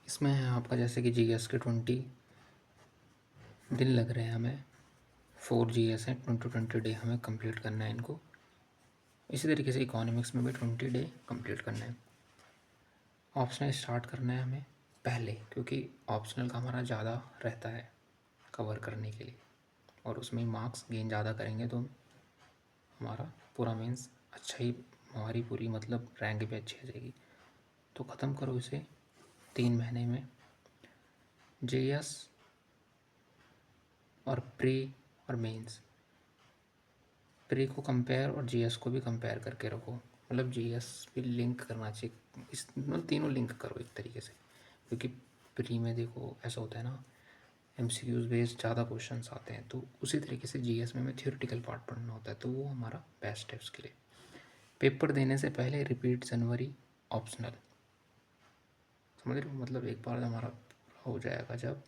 इसमें है आपका जैसे कि जीएस के 20 दिन लग रहे हैं हमें। 4 जीएस हैं, 20 डे हमें कंप्लीट करना है इनको। इसी तरीके से इकोनॉमिक्स में भी 20 डे कंप्लीट करना है। ऑप्शनल स्टार्ट करना है हमें पहले, क्योंकि ऑप्शनल का हमारा ज़्यादा रहता है कवर करने के लिए, और उसमें मार्क्स गेन ज़्यादा करेंगे तो हमारा पूरा मीन्स अच्छा ही, हमारी पूरी मतलब रैंक भी अच्छी आ जाएगी। तो ख़त्म करो इसे 3 महीने में। जीएस और प्री और मेंस, प्री को कंपेयर और जीएस को भी कंपेयर करके रखो। मतलब जीएस भी लिंक करना चाहिए, इस मतलब तीनों लिंक करो एक तरीके से, क्योंकि प्री में देखो ऐसा होता है ना, एमसीक्यूज बेस्ड ज़्यादा क्वेश्चंस आते हैं, तो उसी तरीके से जीएस में हमें थियोरेटिकल पार्ट पढ़ना होता है, तो वो हमारा बेस्ट है उसके लिए। पेपर देने से पहले रिपीट जनवरी ऑप्शनल, समझ रहे हो? मतलब एक बार हमारा पूरा हो जाएगा जब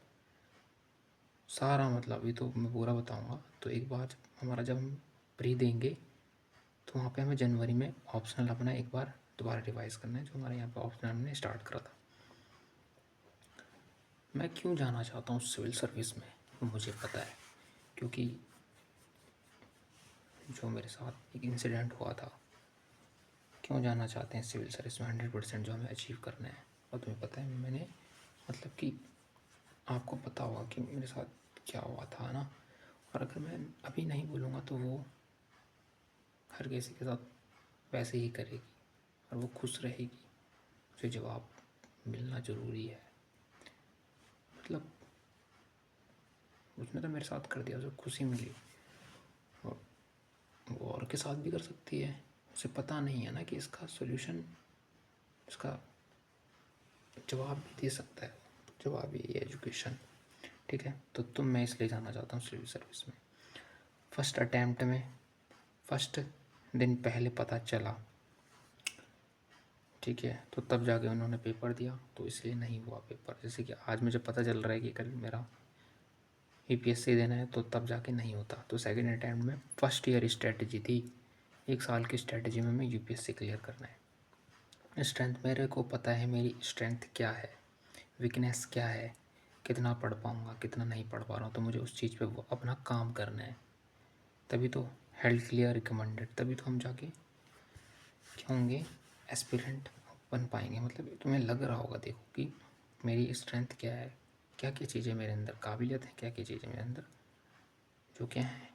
सारा, मतलब अभी तो मैं पूरा बताऊंगा, तो एक बार हमारा जब हम प्री देंगे तो वहाँ पे हमें जनवरी में ऑप्शनल अपना एक बार दोबारा रिवाइज करना है, जो हमारे यहाँ पे ऑप्शनल हमने स्टार्ट करा था। मैं क्यों जाना चाहता हूँ सिविल सर्विस में, मुझे पता है, क्योंकि जो मेरे साथ एक इंसिडेंट हुआ था। क्यों जाना चाहते हैं सिविल सर्विस में? 100% जो हमें अचीव करना है। और तुम्हें पता है मैंने, मतलब कि आपको पता होगा कि मेरे साथ क्या हुआ था ना, और अगर मैं अभी नहीं बोलूँगा तो वो हर किसी के साथ वैसे ही करेगी और वो खुश रहेगी। उसे जवाब मिलना ज़रूरी है। मतलब उसने तो मेरे साथ कर दिया, उसे खुशी मिली, और वो और के साथ भी कर सकती है। उसे पता नहीं है ना कि इसका सॉल्यूशन, इसका जवाब भी दे सकता है। जवाब ये एजुकेशन, ठीक है। तो मैं इसलिए जाना चाहता हूँ सिविल सर्विस में। फर्स्ट अटैम्प्ट में फर्स्ट दिन पहले पता चला, ठीक है, तो तब जाके उन्होंने पेपर दिया, तो इसलिए नहीं हुआ पेपर। जैसे कि आज मुझे पता चल रहा है कि कल मेरा यूपीएससी देना है, तो तब जाके नहीं होता। तो सेकंड अटैम्प्ट में फर्स्ट ईयर स्ट्रेटजी थी, 1 साल की स्ट्रेटजी में मैं यूपीएससी क्लियर करना है। स्ट्रेंथ मेरे को पता है, मेरी स्ट्रेंथ क्या है, वीकनेस क्या है, कितना पढ़ पाऊँगा, कितना नहीं पढ़ पा रहा हूँ, तो मुझे उस चीज़ पे वो अपना काम करना है। तभी तो हेल्थ क्लियर रिकमेंडेड, तभी तो हम जाके क्या होंगे, एस्पिरेंट बन पाएंगे। मतलब तुम्हें लग रहा होगा, देखो कि मेरी स्ट्रेंथ क्या है, क्या क्या चीज़ें मेरे अंदर, काबिलियत है क्या क्या चीज़ें मेरे अंदर जो क्या है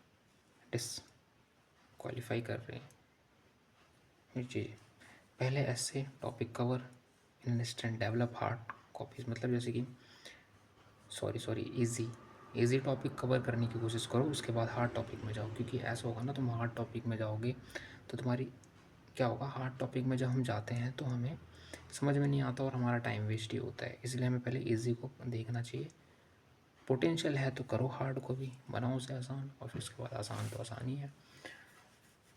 डिस क्वालिफाई कर रहे हैं ये चीज़। पहले ऐसे topic cover in strength, develop hard copies, मतलब जैसे कि सॉरी इजी टॉपिक कवर करने की कोशिश करो, उसके बाद हार्ड टॉपिक में जाओ। क्योंकि ऐसा होगा ना, तुम हार्ड टॉपिक में जाओगे तो तुम्हारी क्या होगा, हार्ड टॉपिक में जब हम जाते हैं तो हमें समझ में नहीं आता और हमारा टाइम वेस्ट ही होता है। इसलिए हमें पहले इजी को देखना चाहिए। पोटेंशियल है तो करो, हार्ड को भी बनाओ उसे आसान, और फिर उसके बाद आसान तो आसान ही है।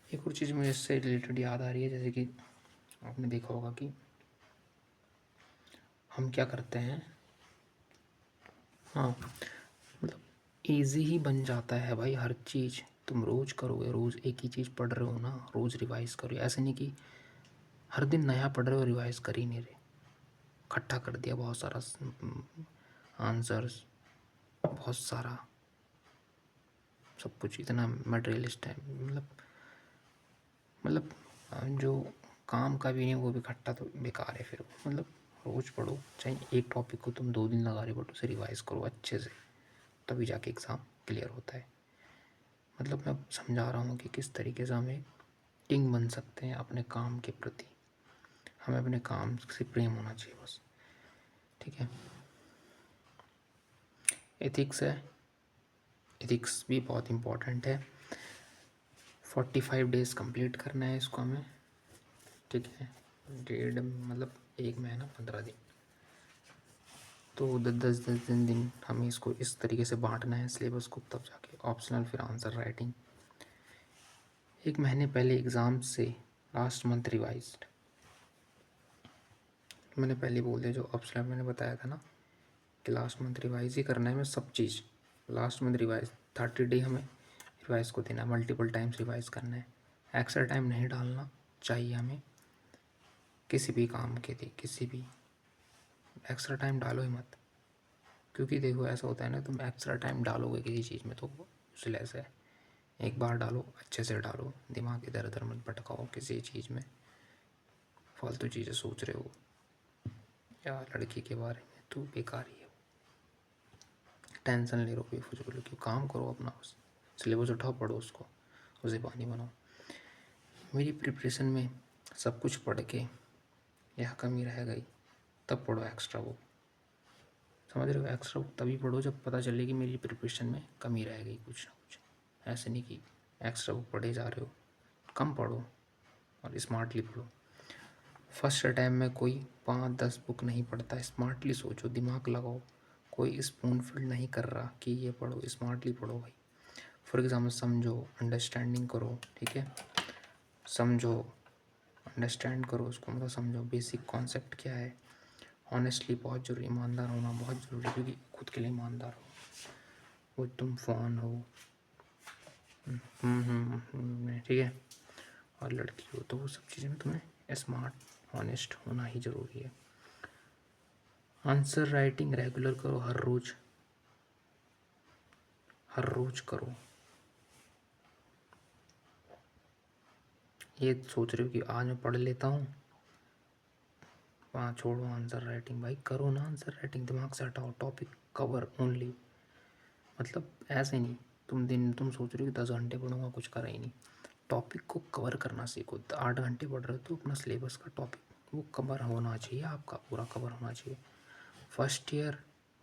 एक और चीज़ मुझे इससे रिलेटेड याद आ रही है, जैसे कि आपने देखा होगा कि हम क्या करते हैं, हाँ, मतलब इजी ही बन जाता है भाई हर चीज़। तुम रोज़ करोगे, रोज़ एक ही चीज़ पढ़ रहे हो ना, रोज़ रिवाइज करो। ऐसे नहीं कि हर दिन नया पढ़ रहे हो, रिवाइज कर ही नहीं रहे, इकट्ठा कर दिया बहुत सारा आंसर्स, बहुत सारा सब कुछ, इतना मटेरियलिस्ट है। मतलब जो काम का भी नहीं वो भी इकट्ठा, तो बेकार है फिर वो। मतलब रोज़ पढ़ो, चाहे एक टॉपिक को तुम 2 दिन लगा रहे हो, बट उसे रिवाइज करो अच्छे से, तभी जाके एग्ज़ाम क्लियर होता है। मतलब मैं समझा रहा हूँ कि किस तरीके से हमें किंग बन सकते हैं अपने काम के प्रति। हमें अपने काम से प्रेम होना चाहिए बस, ठीक है। एथिक्स है, एथिक्स भी बहुत इम्पोर्टेंट है। 45 डेज़ कंप्लीट करना है इसको हमें, ठीक है। 1.5 मतलब 1 महीना 15 दिन, तो 10 दिन हमें इसको इस तरीके से बांटना है सिलेबस को, तब जाके ऑप्शनल, फिर आंसर राइटिंग। 1 महीने पहले एग्ज़ाम से लास्ट मंथ रिवाइज्ड, मैंने पहले बोल दिया, जो ऑप्शनल मैंने बताया था ना कि लास्ट मंथ रिवाइज ही करना है हमें सब चीज़। लास्ट मंथ रिवाइज 30 डे हमें रिवाइज को देना है, मल्टीपल टाइम्स रिवाइज करना है। एक्स्ट्रा टाइम नहीं डालना चाहिए हमें किसी भी काम के लिए, किसी भी एक्स्ट्रा टाइम डालो ही मत, क्योंकि देखो ऐसा होता है ना, तुम एक्स्ट्रा टाइम डालोगे किसी चीज़ में तो यूजलेस है। एक बार डालो, अच्छे से डालो, दिमाग इधर उधर मत भटकाओ किसी चीज़ में, फालतू चीज़ें सोच रहे हो या लड़की के बारे में, तू बेकार ही है, टेंशन ले रहे हो बेफजूल की। काम करो अपना, उस सिलेबस उठाओ, पढ़ो उसको, उसे पानी बनाओ। मेरी प्रिपरेशन में सब कुछ पढ़ के यह कमी रह गई, तब पढ़ो एक्स्ट्रा बुक, समझ रहे हो? एक्स्ट्रा बुक तभी पढ़ो जब पता चले कि मेरी प्रिपरेशन में कमी रह गई कुछ ना कुछ। ऐसे नहीं कि एक्स्ट्रा बुक पढ़े जा रहे हो, कम पढ़ो और स्मार्टली पढ़ो। फर्स्ट टाइम में कोई 5-10 बुक नहीं पढ़ता, स्मार्टली सोचो, दिमाग लगाओ। कोई स्पून फीड नहीं कर रहा कि ये पढ़ो, स्मार्टली पढ़ो भाई। फॉर एग्जाम्पल समझो, अंडरस्टैंडिंग करो, ठीक है, समझो, अंडरस्टैंड करो उसको, मतलब समझो बेसिक कॉन्सेप्ट क्या है। ऑनेस्टली बहुत जरूरी, ईमानदार होना बहुत ज़रूरी, क्योंकि खुद के लिए ईमानदार हो। वो तुम फ़ोन हो, ठीक है, और लड़की हो, तो वो सब चीज़ें में तुम्हें स्मार्ट ऑनेस्ट होना ही ज़रूरी है। आंसर राइटिंग रेगुलर करो, हर रोज़, हर रोज़ करो। ये सोच रहे हो कि आज मैं पढ़ लेता हूँ, वहाँ छोड़ो आंसर राइटिंग, भाई करो ना आंसर राइटिंग, दिमाग से हटाओ, टॉपिक कवर ओनली। मतलब ऐसे नहीं, तुम सोच रहे हो कि 10 घंटे पढ़ूंगा, कुछ करा ही नहीं। टॉपिक को कवर करना सीखो। 8 घंटे पढ़ रहे हो तो अपना सिलेबस का टॉपिक वो कवर होना चाहिए, आपका पूरा कवर होना चाहिए। फर्स्ट ईयर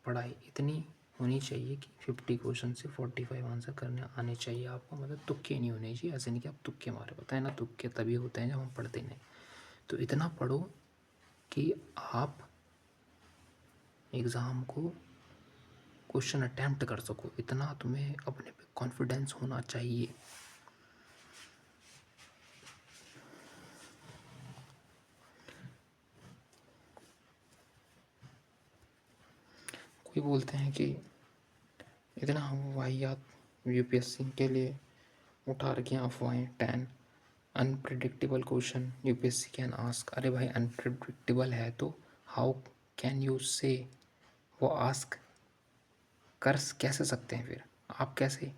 पढ़ाई इतनी होनी चाहिए कि 50 क्वेश्चन से 45 आंसर करने आने चाहिए आपको, मतलब तुक्के नहीं होने चाहिए। ऐसे नहीं कि आप तुक्के मारे, पता है ना, तुक्के तभी होते हैं जब हम पढ़ते नहीं। तो इतना पढ़ो कि आप एग्ज़ाम को क्वेश्चन अटैम्प्ट कर सको, इतना तुम्हें अपने पे कॉन्फिडेंस होना चाहिए। कोई बोलते हैं कि इतना वाहियात यूपीएससी के लिए उठा रखी हैं अफवाहें, 10 unpredictable question UPSC can ask. अरे भाई अनप्रिडिक्टेबल है तो हाउ कैन यू से वो आस्क कर कैसे सकते हैं? फिर आप कैसे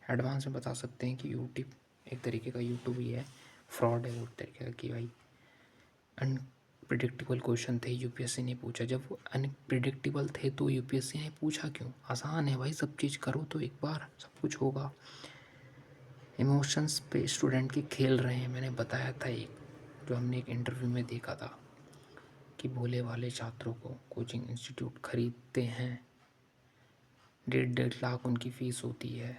एडवांस में बता सकते हैं कि यूट्यूब एक तरीके का, यूट्यूब ही है, फ्रॉड है वो एक तरीके का, कि भाई अनप्रिडिक्टेबल क्वेश्चन थे, यूपीएससी ने पूछा। जब वो अनप्रिडिक्टेबल थे तो यूपीएससी ने पूछा क्यों? आसान है भाई, सब चीज़ करो तो एक बार सब कुछ होगा। इमोशंस पे स्टूडेंट के खेल रहे हैं। मैंने बताया था एक, जो हमने एक इंटरव्यू में देखा था, कि भोले वाले छात्रों को कोचिंग इंस्टीट्यूट खरीदते हैं, 1.5 लाख उनकी फ़ीस होती है,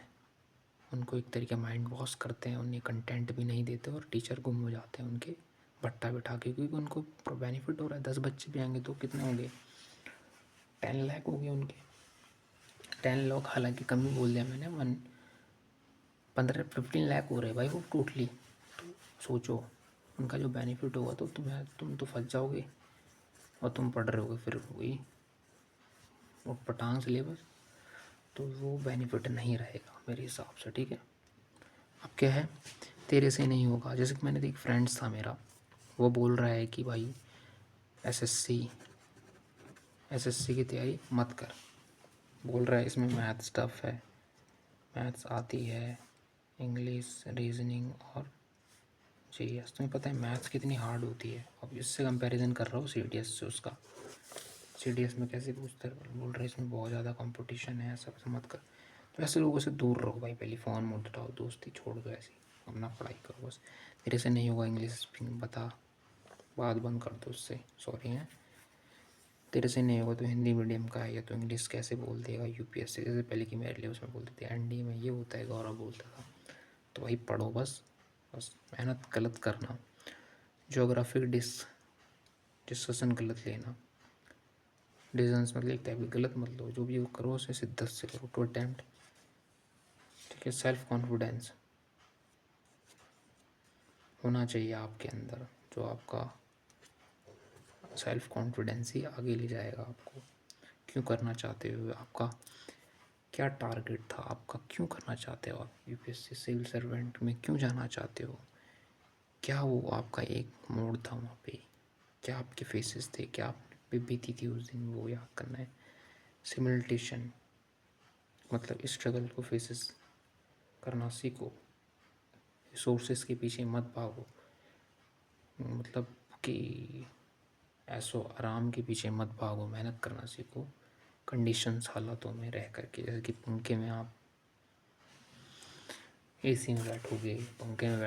उनको एक तरीके माइंड वॉश करते हैं, उन्हें कंटेंट भी नहीं देते और टीचर गुम हो जाते हैं उनके भट्टा बिठा के, क्योंकि उनको बेनिफिट हो रहा है। 10 बच्चे भी आएंगे तो कितने होंगे? 10 लाख हो गए उनके। 10 लाख, हालांकि कम ही बोल दिया मैंने, 15-15 लाख हो रहे भाई वो टोटली। तो सोचो उनका जो बेनिफिट होगा, तो तुम तो फंस जाओगे और तुम पढ़ रहे होगे फिर वही वो पटांग सिलेबस, तो वो बेनिफिट नहीं रहेगा मेरे हिसाब से, ठीक है। अब क्या है, तेरे से नहीं होगा। जैसे कि मैंने एक फ्रेंड्स था मेरा, वो बोल रहा है कि भाई एसएससी एसएससी की तैयारी मत कर, बोल रहा है इसमें मैथ्स टफ है, मैथ्स आती है, इंग्लिश, रीजनिंग और जीएस। तुम्हें पता है मैथ्स कितनी हार्ड होती है? अब इससे कंपैरिजन कर रहा हूँ सीडीएस से उसका। सीडीएस में कैसे पूछते हैं, बोल रहे हैं इसमें बहुत ज़्यादा कंपटीशन है, सब मत कर। तो ऐसे लोगों से दूर रहो भाई, पहले फ़ोन मत उठाओ, दोस्ती छोड़ दो, ऐसी अपना पढ़ाई करो बस। मेरे से नहीं होगा इंग्लिश स्पीकिंग, बता, बात बंद कर दो उससे, सॉरी हैं। तेरे से नहीं होगा तो हिंदी मीडियम का है, या तो इंग्लिश कैसे बोल देगा यूपीएससी जैसे पहले की मेरे लिए उसमें बोलते थे, एनडी में ये होता है, गौरव बोलता था। तो भाई पढ़ो बस, बस मेहनत गलत करना। जोग्राफिक डिस्कशन गलत लेना, डिसीजंस मतलब एक टाइप की गलत मत लो, जो भी वो करो उसे शिद्दत से करो, टू अटैम्प्ट, ठीक है। सेल्फ कॉन्फिडेंस होना चाहिए आपके अंदर, जो आपका सेल्फ कॉन्फिडेंस ही आगे ले जाएगा आपको। क्यों करना चाहते हो, आपका क्या टारगेट था, आपका क्यों करना चाहते हो आप यूपीएससी सिविल सर्वेंट में क्यों जाना चाहते हो? क्या वो आपका एक मोड था वहाँ पे? क्या आपके फेसेस थे? क्या आपने पे बीती थी उस दिन, वो याद करना है। सिमुलेटेशन मतलब स्ट्रगल को फेसेस करना सीखो, रिसोर्सेज के पीछे मत भागो, मतलब कि ऐसो आराम के पीछे मत भागो, मेहनत करना सीखो कंडीशंस हालातों में रह करके। जैसे कि पंखे में आप एसी में बैठोगे, पंखे में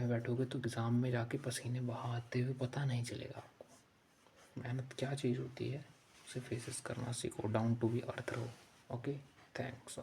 बैठोगे तो एग्ज़ाम में जाके पसीने बहाते हुए पता नहीं चलेगा आपको। मेहनत क्या चीज़ होती है उसे फेसेस करना सीखो, डाउन टू बी अर्थ रहो। Okay, thanks.